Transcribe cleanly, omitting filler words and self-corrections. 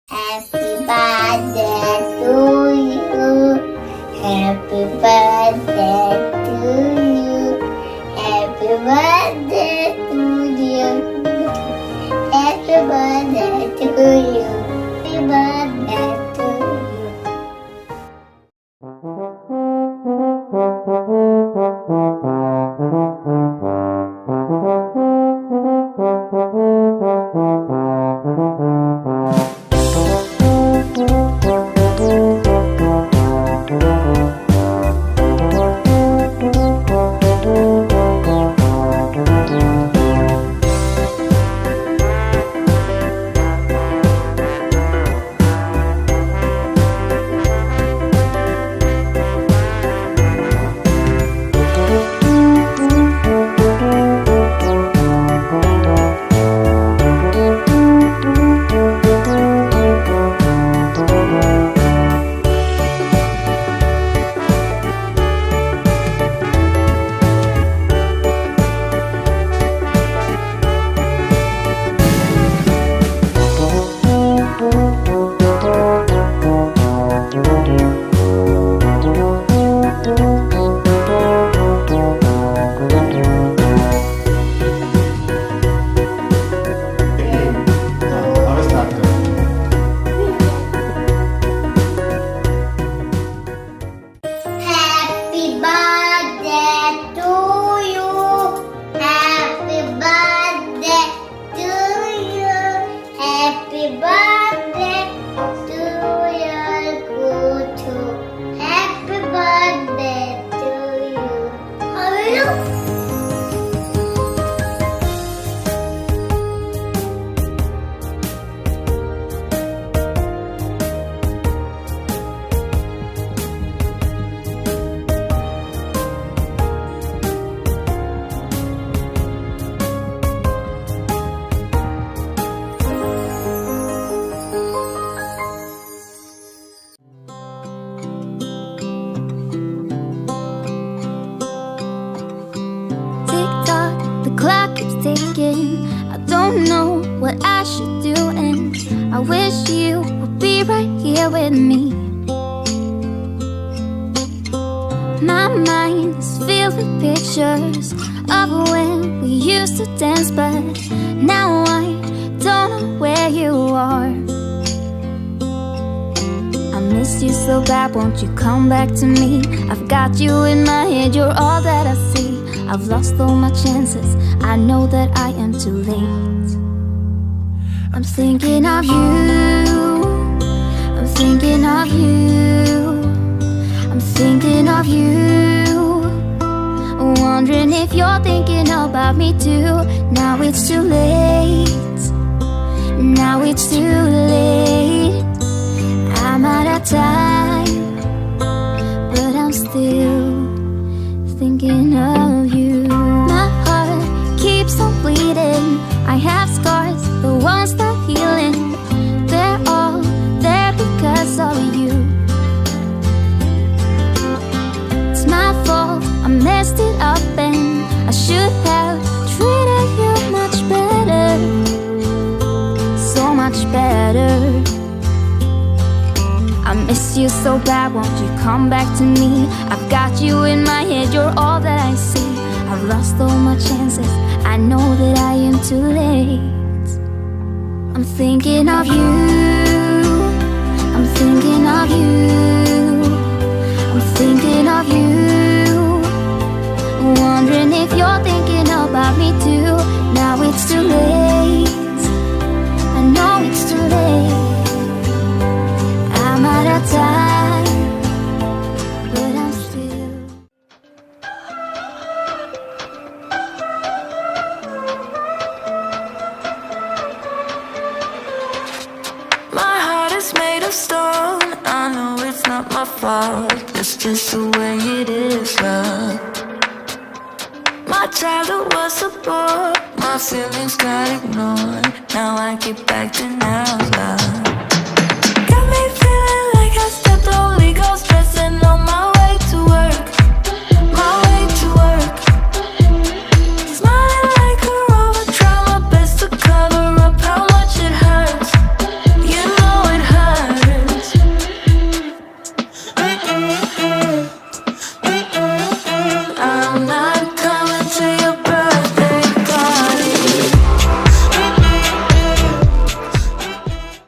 Happy birthday to you. Happy birthday to you. Happy birthday to you. Happy birthday to you. Happy birthday to you. Happy birthday to you. Happy birthday to you. Happy birthday to your Kutu. Happy birthday to you. Hello. The clock keeps ticking. I don't know what I should do, and I wish you would be right here with me. My mind is filled with pictures of when we used to dance, but now I don't know where you are. I miss you so bad, won't you come back to me? I've got you in my head, you're all that I see. I've lost all my chances, I know that I am too late. I'm thinking of you, I'm thinking of you, I'm thinking of you, wondering if you're thinking about me too. Now it's too late, now it's too late. I'm out of time, but I'm still thinking of you. My heart keeps on bleeding. I have scars, the ones that healing. They're all there because of you. It's my fault, I messed it up, and I should have treated you much better, so much better. I miss you so bad, won't you come back to me? I've got you in my head, you're all that I see. I've lost all my chances, I know that I am too late. I'm thinking of you, I'm thinking of you, I'm thinking of you, wondering if you're thinking about me too. Now it's too late, I know it's too late. I'm out of time, but I'm still. My heart is made of stone. I know it's not my fault, it's just the way it is, love. My childhood was a bore, my feelings got ignored. Now I keep acting out, love.